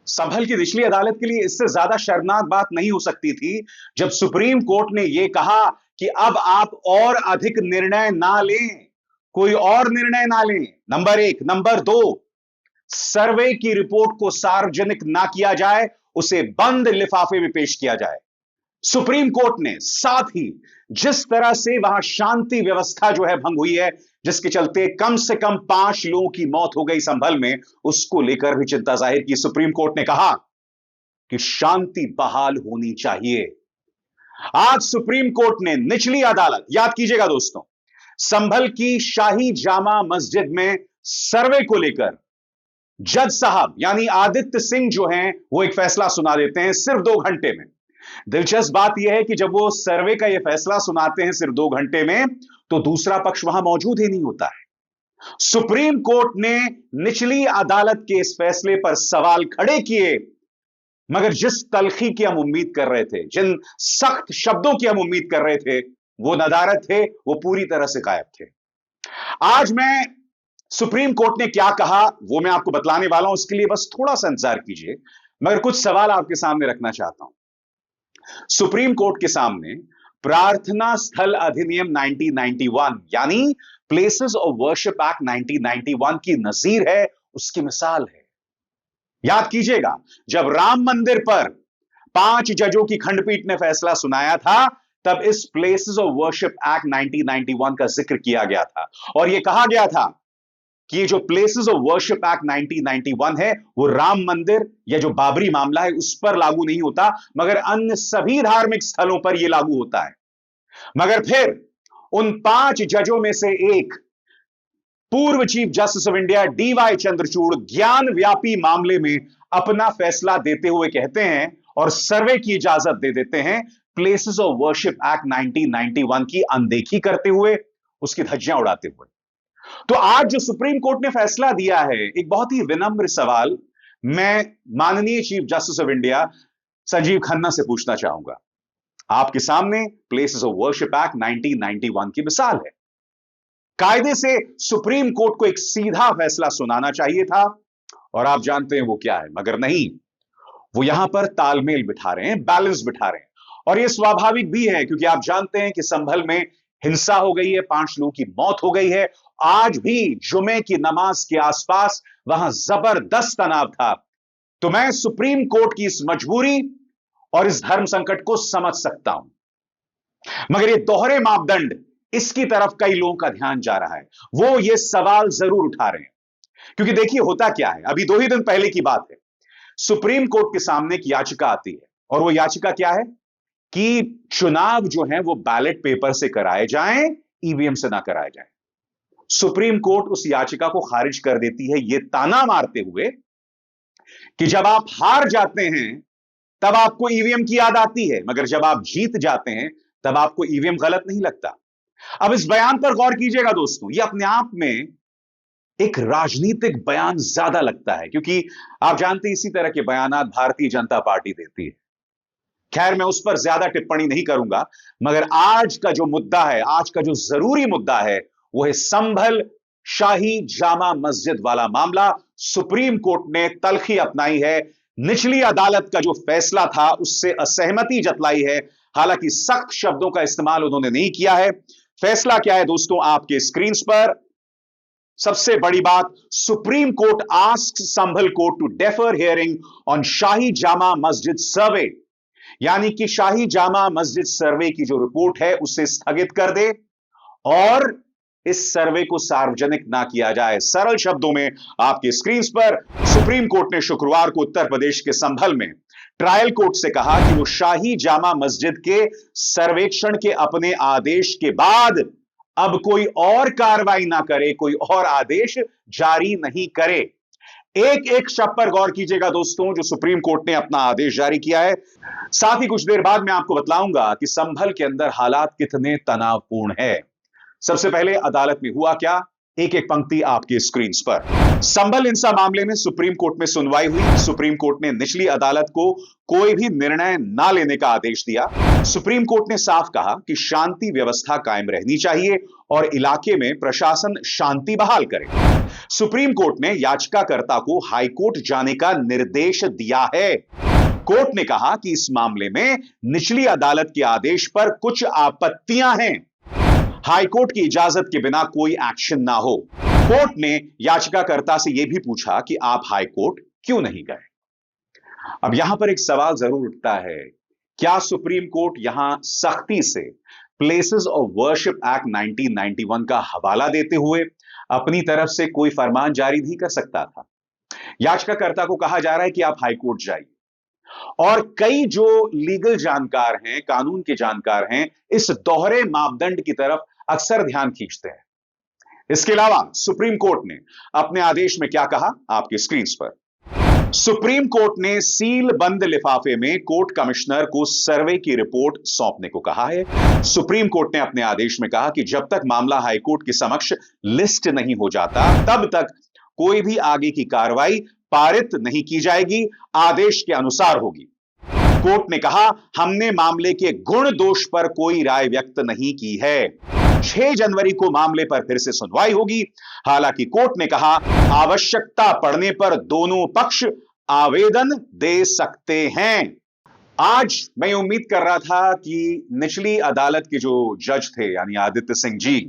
संभल की निचली अदालत के लिए इससे ज्यादा शर्मनाक बात नहीं हो सकती थी जब सुप्रीम कोर्ट ने यह कहा कि अब आप और अधिक निर्णय ना लें, कोई और निर्णय ना लें। नंबर एक। नंबर दो, सर्वे की रिपोर्ट को सार्वजनिक ना किया जाए, उसे बंद लिफाफे में पेश किया जाए। सुप्रीम कोर्ट ने साथ ही जिस तरह से वहां शांति व्यवस्था जो है भंग हुई है, जिसके चलते कम से कम 5 लोगों की मौत हो गई संभल में, उसको लेकर भी चिंता जाहिर की। सुप्रीम कोर्ट ने कहा कि शांति बहाल होनी चाहिए। आज सुप्रीम कोर्ट ने निचली अदालत, याद कीजिएगा दोस्तों, संभल की शाही जामा मस्जिद में सर्वे को लेकर जज साहब यानी आदित्य सिंह जो हैं वो एक फैसला सुना देते हैं सिर्फ 2 घंटे में। दिलचस्प बात यह है कि जब वो सर्वे का यह फैसला सुनाते हैं सिर्फ 2 घंटे में, तो दूसरा पक्ष वहां मौजूद ही नहीं होता है। सुप्रीम कोर्ट ने निचली अदालत के इस फैसले पर सवाल खड़े किए, मगर जिस तलखी की हम उम्मीद कर रहे थे, जिन सख्त शब्दों की हम उम्मीद कर रहे थे, वो नदारद थे, वो पूरी तरह से गायब थे। आज मैं सुप्रीम कोर्ट ने क्या कहा वो मैं आपको बतलाने वाला हूं, उसके लिए बस थोड़ा सा इंतजार कीजिए। मगर कुछ सवाल आपके सामने रखना चाहता हूं। सुप्रीम कोर्ट के सामने प्रार्थना स्थल अधिनियम 1991 यानी प्लेसेस ऑफ वर्शिप एक्ट 1991 की नजीर है, उसकी मिसाल है। याद कीजिएगा, जब राम मंदिर पर 5 जजों की खंडपीठ ने फैसला सुनाया था, तब इस प्लेसेस ऑफ वर्शिप एक्ट 1991 का जिक्र किया गया था और यह कहा गया था कि जो प्लेसेस ऑफ वर्शिप एक्ट 1991 है वो राम मंदिर या जो बाबरी मामला है उस पर लागू नहीं होता, मगर अन्य सभी धार्मिक स्थलों पर यह लागू होता है। मगर फिर उन 5 जजों में से एक पूर्व chief justice of India D Y Chandrachud Gyanvapi मामले में अपना फैसला देते हुए कहते हैं और सर्वे की इजाजत दे देते हैं, प्लेसेस ऑफ वर्शिप एक्ट 1991 की अनदेखी करते हुए, उसकी धज्जियां उड़ाते हुए। तो आज जो सुप्रीम कोर्ट ने फैसला दिया है, एक बहुत ही विनम्र सवाल मैं माननीय chief justice of India Sanjeev Khanna से पूछना चाहूंगा। आपके सामने प्लेसेस ऑफ वर्शिप एक्ट 1991 की मिसाल है। कायदे से सुप्रीम कोर्ट को एक सीधा फैसला सुनाना चाहिए था और आप जानते हैं वो क्या है, मगर नहीं, वो यहां पर तालमेल बिठा रहे हैं, बैलेंस बिठा रहे हैं। और यह स्वाभाविक भी है क्योंकि आप जानते हैं कि संभल में हिंसा हो गई है, 5 लोगों की मौत हो गई है। आज भी जुमे की नमाज के आसपास वहां जबरदस्त तनाव था। तो मैं सुप्रीम कोर्ट की इस मजबूरी और इस धर्म संकट को समझ सकता हूं, मगर ये दोहरे मापदंड, इसकी तरफ कई लोगों का ध्यान जा रहा है। वो ये सवाल जरूर उठा रहे हैं क्योंकि देखिए होता क्या है, अभी 2 ही दिन पहले की बात है, सुप्रीम कोर्ट के सामने एक याचिका आती है और वो याचिका क्या है कि चुनाव जो है वो बैलेट पेपर से कराए जाएं, ईवीएम से ना कराए जाएं। सुप्रीम कोर्ट उस याचिका को खारिज कर देती है यह ताना मारते हुए कि जब आप हार जाते हैं तब आपको ईवीएम की याद आती है, मगर जब आप जीत जाते हैं तब आपको ईवीएम गलत नहीं लगता। अब इस बयान पर गौर कीजिएगा दोस्तों, यह अपने आप में एक राजनीतिक बयान ज्यादा लगता है क्योंकि आप जानते हैं इसी तरह के बयान भारतीय जनता पार्टी देती है। खैर मैं उस पर ज्यादा टिप्पणी नहीं करूंगा, मगर आज का जो मुद्दा है, आज का जो जरूरी मुद्दा है, वो है संभल शाही जामा मस्जिद वाला मामला। सुप्रीम कोर्ट ने तलखी अपनाई है, निचली अदालत का जो फैसला था उससे असहमति जतलाई है, हालांकि सख्त शब्दों का इस्तेमाल उन्होंने नहीं किया है। फैसला क्या है दोस्तों, आपके स्क्रीन पर सबसे बड़ी बात, supreme court asks Sambhal court to defer hearing on Shahi Jama Masjid survey, यानी कि शाही जामा मस्जिद सर्वे की जो रिपोर्ट है उसे स्थगित कर दे और इस सर्वे को सार्वजनिक ना किया जाए। सरल शब्दों में आपके स्क्रीन पर सुप्रीम कोर्ट ने शुक्रवार को उत्तर प्रदेश के संभल में ट्रायल कोर्ट से कहा कि वो शाही जामा मस्जिद के सर्वेक्षण के अपने आदेश के बाद अब कोई और कार्रवाई ना करे, कोई और आदेश जारी नहीं करे। एक एक शब्द पर गौर कीजिएगा दोस्तों, जो सुप्रीम कोर्ट ने अपना आदेश जारी किया है। साथ ही कुछ देर बाद मैं आपको बतलाऊंगा कि संभल के अंदर हालात कितने तनावपूर्ण है। सबसे पहले अदालत में हुआ क्या, एक एक पंक्ति आपके स्क्रीन पर। संभल हिंसा मामले में सुप्रीम कोर्ट में सुनवाई हुई। सुप्रीम कोर्ट ने निचली अदालत को कोई भी निर्णय ना लेने का आदेश दिया। सुप्रीम कोर्ट ने साफ कहा कि शांति व्यवस्था कायम रहनी चाहिए और इलाके में प्रशासन शांति बहाल करे। सुप्रीम कोर्ट ने याचिकाकर्ता को हाईकोर्ट जाने का निर्देश दिया है। कोर्ट ने कहा कि इस मामले में निचली अदालत के आदेश पर कुछ आपत्तियां हैं। हाईकोर्ट की इजाजत के बिना कोई एक्शन ना हो। कोर्ट ने याचिकाकर्ता से यह भी पूछा कि आप हाईकोर्ट क्यों नहीं गए। अब यहां पर एक सवाल जरूर उठता है, क्या सुप्रीम कोर्ट यहां सख्ती से प्लेसेस ऑफ वर्शिप एक्ट 1991 का हवाला देते हुए अपनी तरफ से कोई फरमान जारी नहीं कर सकता था? याचिकाकर्ता को कहा जा रहा है कि आप हाईकोर्ट जाइए, और कई जो लीगल जानकार हैं, कानून के जानकार हैं, इस दोहरे मापदंड की तरफ अक्सर ध्यान खींचते हैं। इसके अलावा सुप्रीम कोर्ट ने अपने आदेश में क्या कहा, आपकी स्क्रीन पर। सुप्रीम कोर्ट ने सील बंद लिफाफे में कोर्ट कमिश्नर को सर्वे की रिपोर्ट सौंपने को कहा है। सुप्रीम कोर्ट ने अपने आदेश में कहा कि जब तक मामला हाईकोर्ट के समक्ष लिस्ट नहीं हो जाता, तब तक कोई भी आगे की कार्रवाई पारित नहीं की जाएगी, आदेश के अनुसार होगी। कोर्ट ने कहा, हमने मामले के गुण दोष पर कोई राय व्यक्त नहीं की है। 6 जनवरी को मामले पर फिर से सुनवाई होगी। हालांकि कोर्ट ने कहा, आवश्यकता पड़ने पर दोनों पक्ष आवेदन दे सकते हैं। आज मैं उम्मीद कर रहा था कि निचली अदालत के जो जज थे, यानी आदित्य सिंह जी,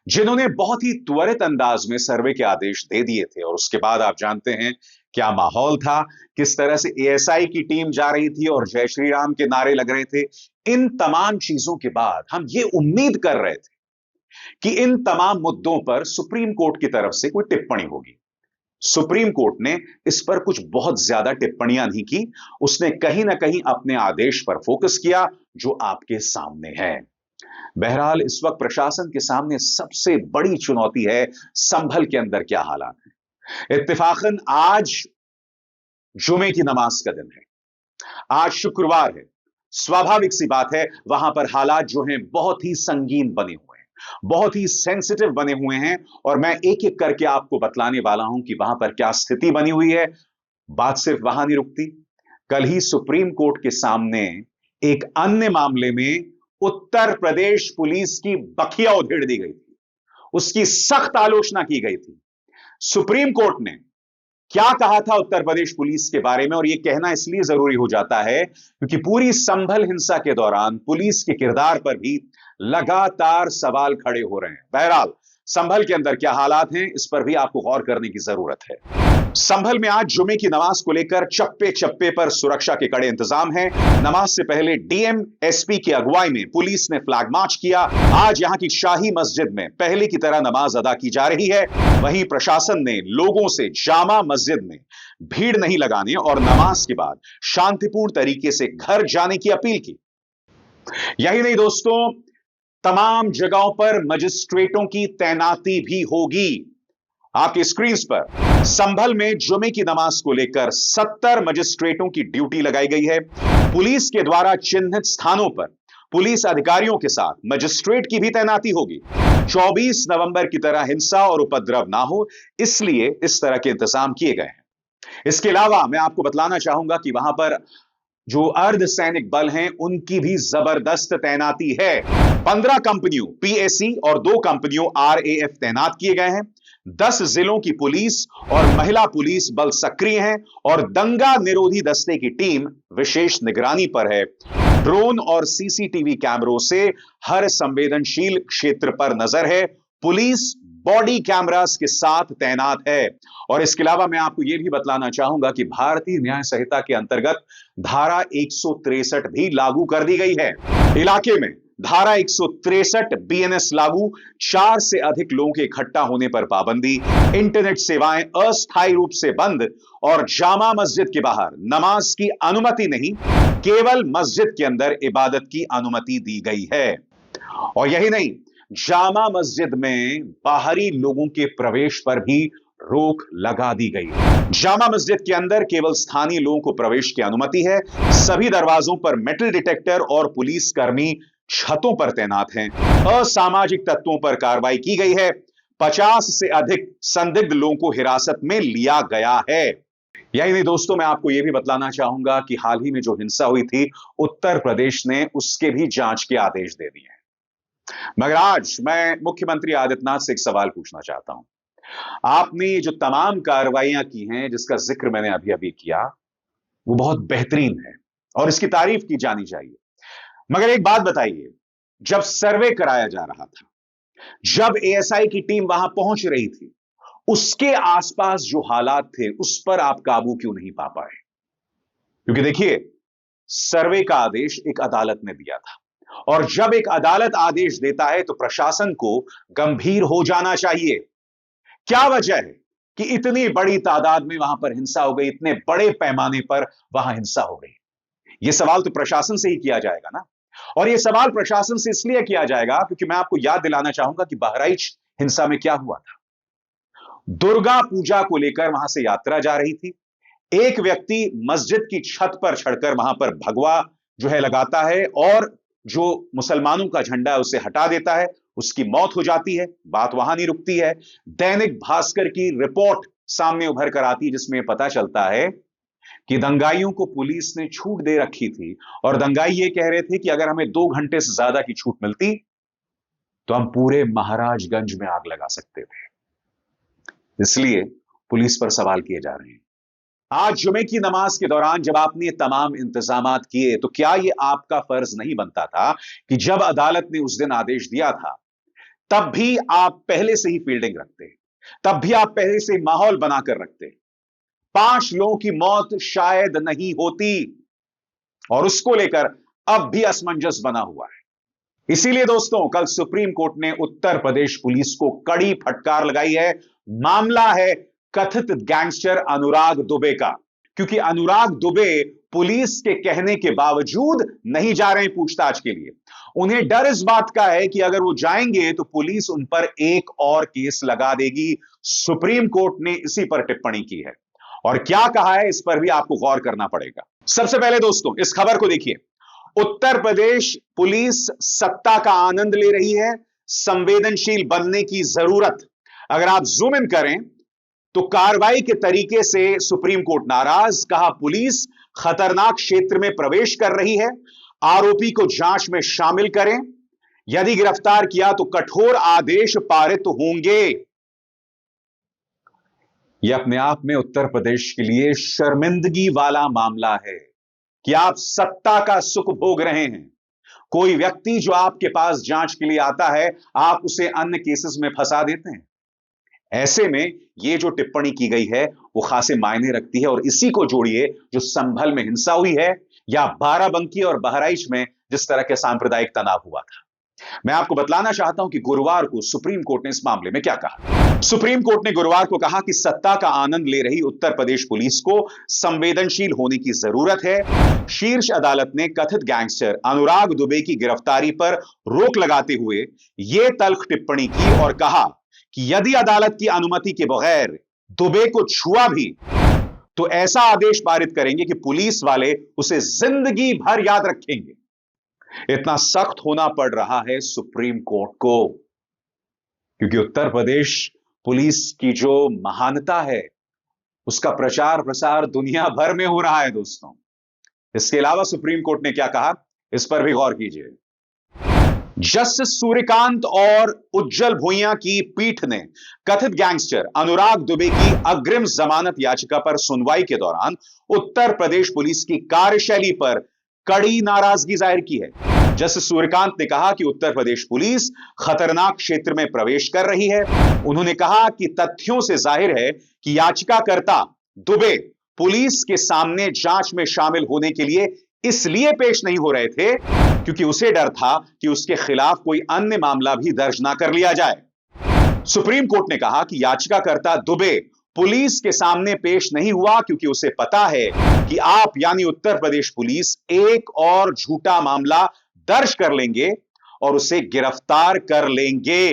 जिन्होंने बहुत ही त्वरित अंदाज में सर्वे के आदेश दे दिए थे, और उसके बाद आप जानते हैं क्या माहौल था, किस तरह से एएसआई की टीम जा रही थी और जय श्री राम के नारे लग रहे थे। इन तमाम चीजों के बाद हम ये उम्मीद कर रहे थे कि इन तमाम मुद्दों पर सुप्रीम कोर्ट की तरफ से कोई टिप्पणी होगी। सुप्रीम कोर्ट ने इस पर कुछ बहुत ज्यादा टिप्पणियां नहीं की। उसने कहीं ना कहीं अपने आदेश पर फोकस किया, जो आपके सामने है। बहरहाल इस वक्त प्रशासन के सामने सबसे बड़ी चुनौती है, संभल के अंदर क्या हालात है। इत्तेफाकन आज जुमे की नमाज का दिन है, आज शुक्रवार है। स्वाभाविक सी बात है, वहां पर हालात जो हैं बहुत ही संगीन बने हुए हैं, बहुत ही सेंसिटिव बने हुए हैं, और मैं एक एक करके आपको बतलाने वाला हूं कि वहां पर क्या स्थिति बनी हुई है। बात सिर्फ वहां नहीं रुकती। कल ही सुप्रीम कोर्ट के सामने एक अन्य मामले में उत्तर प्रदेश पुलिस की बखिया उधेड़ दी गई थी, उसकी सख्त आलोचना की गई थी। सुप्रीम कोर्ट ने क्या कहा था उत्तर प्रदेश पुलिस के बारे में, और यह कहना इसलिए जरूरी हो जाता है क्योंकि पूरी संभल हिंसा के दौरान पुलिस के किरदार पर भी लगातार सवाल खड़े हो रहे हैं। बहरहाल संभल के अंदर क्या हालात हैं, इस पर भी आपको गौर करने की जरूरत है। संभल में आज जुमे की नमाज को लेकर चप्पे चप्पे पर सुरक्षा के कड़े इंतजाम हैं। नमाज से पहले डीएम एसपी की अगुवाई में पुलिस ने फ्लैग मार्च किया। आज यहां की शाही मस्जिद में पहले की तरह नमाज अदा की जा रही है। वहीं प्रशासन ने लोगों से जामा मस्जिद में भीड़ नहीं लगाने और नमाज के बाद शांतिपूर्ण तरीके से घर जाने की अपील की। यही नहीं दोस्तों, तमाम जगहों पर मजिस्ट्रेटों की तैनाती भी होगी। आपकी स्क्रीन पर संभल में जुमे की नमाज को लेकर 70 मजिस्ट्रेटों की ड्यूटी लगाई गई है। पुलिस के द्वारा चिन्हित स्थानों पर पुलिस अधिकारियों के साथ मजिस्ट्रेट की भी तैनाती होगी। 24 नवंबर की तरह हिंसा और उपद्रव ना हो, इसलिए इस तरह के इंतजाम किए गए हैं। इसके अलावा मैं आपको बतलाना चाहूंगा कि वहां पर जो अर्धसैनिक बल हैं, उनकी भी जबरदस्त तैनाती है। 15 कंपनियों पीएसी और 2 कंपनियों आरएएफ तैनात किए गए हैं। 10 जिलों की पुलिस और महिला पुलिस बल सक्रिय हैं, और दंगा निरोधी दस्ते की टीम विशेष निगरानी पर है। ड्रोन और सीसीटीवी कैमरों से हर संवेदनशील क्षेत्र पर नजर है। पुलिस बॉडी कैमरास के साथ तैनात है। और इसके अलावा मैं आपको यह भी बतलाना चाहूंगा कि भारतीय न्याय संहिता के अंतर्गत धारा 163 भी लागू कर दी गई है। इलाके में धारा 163 बीएनएस लागू, 4 से अधिक लोगों के इकट्ठा होने पर पाबंदी, इंटरनेट सेवाएं अस्थायी रूप से बंद, और जामा मस्जिद के बाहर नमाज की अनुमति नहीं, केवल मस्जिद के अंदर इबादत की अनुमति दी गई है। और यही नहीं, जामा मस्जिद में बाहरी लोगों के प्रवेश पर भी रोक लगा दी गई। जामा मस्जिद के अंदर केवल स्थानीय लोगों को प्रवेश की अनुमति है। सभी दरवाजों पर मेटल डिटेक्टर और पुलिस कर्मी छतों पर तैनात हैं। असामाजिक तत्वों पर कार्रवाई की गई है। 50 से अधिक संदिग्ध लोगों को हिरासत में लिया गया है। यही नहीं दोस्तों, मैं आपको यह भी बतलाना चाहूंगा कि हाल ही में जो हिंसा हुई थी उत्तर प्रदेश ने, उसके भी जांच के आदेश दे दिए हैं। मगर आज मैं मुख्यमंत्री आदित्यनाथ से एक सवाल पूछना चाहता हूं। आपने ये जो तमाम कार्रवाइयां की हैं, जिसका जिक्र मैंने अभी अभी किया, वो बहुत बेहतरीन है और इसकी तारीफ की जानी चाहिए। मगर एक बात बताइए, जब सर्वे कराया जा रहा था, जब एएसआई की टीम वहां पहुंच रही थी, उसके आसपास जो हालात थे, उस पर आप काबू क्यों नहीं पा पाए? क्योंकि देखिए, सर्वे का आदेश एक अदालत ने दिया था, और जब एक अदालत आदेश देता है तो प्रशासन को गंभीर हो जाना चाहिए। क्या वजह है कि इतनी बड़ी तादाद में वहां पर हिंसा हो गई, इतने बड़े पैमाने पर वहां हिंसा हो गई? यह सवाल तो प्रशासन से ही किया जाएगा ना। और यह सवाल प्रशासन से इसलिए किया जाएगा क्योंकि मैं आपको याद दिलाना चाहूंगा कि बहराइच हिंसा में क्या हुआ था। दुर्गा पूजा को लेकर वहां से यात्रा जा रही थी, एक व्यक्ति मस्जिद की छत पर चढ़कर वहां पर भगवा जो है लगाता है और जो मुसलमानों का झंडा है उसे हटा देता है, उसकी मौत हो जाती है। बात वहां नहीं रुकती है, दैनिक भास्कर की रिपोर्ट सामने उभर कर आती है जिसमें पता चलता है कि दंगाइयों को पुलिस ने छूट दे रखी थी और दंगाई ये कह रहे थे कि अगर हमें 2 घंटे से ज्यादा की छूट मिलती तो हम पूरे महाराजगंज में आग लगा सकते थे। इसलिए पुलिस पर सवाल किए जा रहे हैं। आज जुमे की नमाज के दौरान जब आपने ये तमाम इंतजामात किए, तो क्या यह आपका फर्ज नहीं बनता था कि जब अदालत ने उस दिन आदेश दिया था, तब भी आप पहले से ही फील्डिंग रखते, तब भी आप पहले से माहौल बनाकर रखते? 5 लोगों की मौत शायद नहीं होती, और उसको लेकर अब भी असमंजस बना हुआ है। इसीलिए दोस्तों, कल सुप्रीम कोर्ट ने उत्तर प्रदेश पुलिस को कड़ी फटकार लगाई है। मामला है कथित गैंगस्टर अनुराग दुबे का, क्योंकि अनुराग दुबे पुलिस के कहने के बावजूद नहीं जा रहे पूछताछ के लिए। उन्हें डर इस बात का है कि अगर वो जाएंगे तो पुलिस उन पर एक और केस लगा देगी। सुप्रीम कोर्ट ने इसी पर टिप्पणी की है, और क्या कहा है इस पर भी आपको गौर करना पड़ेगा। सबसे पहले दोस्तों, इस खबर को देखिए। उत्तर प्रदेश पुलिस सत्ता का आनंद ले रही है, संवेदनशील बनने की जरूरत। अगर आप जूम इन करें तो कार्रवाई के तरीके से सुप्रीम कोर्ट नाराज, कहा पुलिस खतरनाक क्षेत्र में प्रवेश कर रही है, आरोपी को जांच में शामिल करें, यदि गिरफ्तार किया तो कठोर आदेश पारित होंगे। यह अपने आप में उत्तर प्रदेश के लिए शर्मिंदगी वाला मामला है कि आप सत्ता का सुख भोग रहे हैं। कोई व्यक्ति जो आपके पास जांच के लिए आता है, आप उसे अन्य केसेस में फंसा देते हैं। ऐसे में यह जो टिप्पणी की गई है वो खासे मायने रखती है, और इसी को जोड़िए जो संभल में हिंसा हुई है, या बाराबंकी और बहराइच में जिस तरह के सांप्रदायिक तनाव हुआ था। मैं आपको बतलाना चाहता हूं कि गुरुवार को सुप्रीम कोर्ट ने इस मामले में क्या कहा। सुप्रीम कोर्ट ने गुरुवार को कहा कि सत्ता का आनंद ले रही उत्तर प्रदेश पुलिस को संवेदनशील होने की जरूरत है। शीर्ष अदालत ने कथित गैंगस्टर अनुराग दुबे की गिरफ्तारी पर रोक लगाते हुए यह तल्ख टिप्पणी की और कहा कि यदि अदालत की अनुमति के बगैर दुबे को छुआ भी तो ऐसा आदेश पारित करेंगे कि पुलिस वाले उसे जिंदगी भर याद रखेंगे। इतना सख्त होना पड़ रहा है सुप्रीम कोर्ट को क्योंकि उत्तर प्रदेश पुलिस की जो महानता है उसका प्रचार प्रसार दुनिया भर में हो रहा है दोस्तों। इसके अलावा सुप्रीम कोर्ट ने क्या कहा, इस पर भी गौर कीजिए। जस्टिस सूर्यकांत और उज्जवल भुइयां की पीठ ने कथित गैंगस्टर अनुराग दुबे की अग्रिम जमानत याचिका पर सुनवाई के दौरान उत्तर प्रदेश पुलिस की कार्यशैली पर कड़ी नाराजगी जाहिर की है। जस्टिस सूर्यकांत ने कहा कि उत्तर प्रदेश पुलिस खतरनाक क्षेत्र में प्रवेश कर रही है। उन्होंने कहा कि तथ्यों से जाहिर है कि याचिकाकर्ता दुबे पुलिस के सामने जांच में शामिल होने के लिए इसलिए पेश नहीं हो रहे थे क्योंकि उसे डर था कि उसके खिलाफ कोई अन्य मामला भी दर्ज ना कर लिया जाए। सुप्रीम कोर्ट ने कहा कि याचिकाकर्ता दुबे पुलिस के सामने पेश नहीं हुआ क्योंकि उसे पता है कि आप यानी उत्तर प्रदेश पुलिस एक और झूठा मामला दर्ज कर लेंगे और उसे गिरफ्तार कर लेंगे।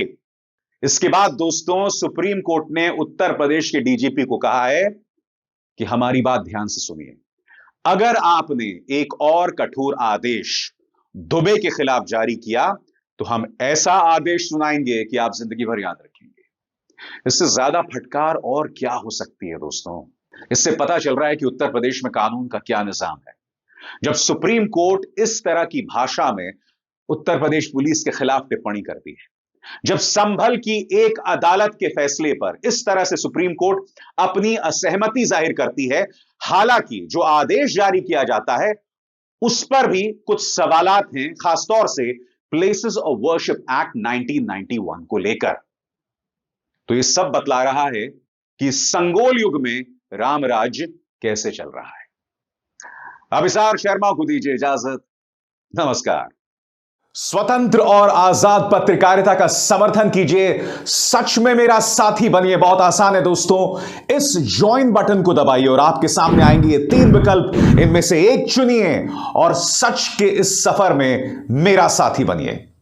इसके बाद दोस्तों, सुप्रीम कोर्ट ने उत्तर प्रदेश के डीजीपी को कहा है कि हमारी बात ध्यान से सुनिए, अगर आपने एक और कठोर आदेश दुबे के खिलाफ जारी किया तो हम ऐसा आदेश सुनाएंगे कि आप जिंदगी भर याद रखेंगे। इससे ज्यादा फटकार और क्या हो सकती है दोस्तों। इससे पता चल रहा है कि उत्तर प्रदेश में कानून का क्या निजाम है। जब सुप्रीम कोर्ट इस तरह की भाषा में उत्तर प्रदेश पुलिस के खिलाफ टिप्पणी करती है, जब संभल की एक अदालत के फैसले पर इस तरह से सुप्रीम कोर्ट अपनी असहमति जाहिर करती है, हालांकि जो आदेश जारी किया जाता है उस पर भी कुछ सवालात हैं, खासतौर से प्लेसेस ऑफ वर्शिप एक्ट 1991 को लेकर। तो यह सब बतला रहा है कि संगोल युग में राम राज्य कैसे चल रहा है। अभिसार शर्मा को दीजिए इजाजत। नमस्कार। स्वतंत्र और आजाद पत्रकारिता का समर्थन कीजिए, सच में मेरा साथी बनिए। बहुत आसान है दोस्तों, इस ज्वाइन बटन को दबाइए और आपके सामने आएंगे ये 3 विकल्प, इनमें से एक चुनिए और सच के इस सफर में मेरा साथी बनिए।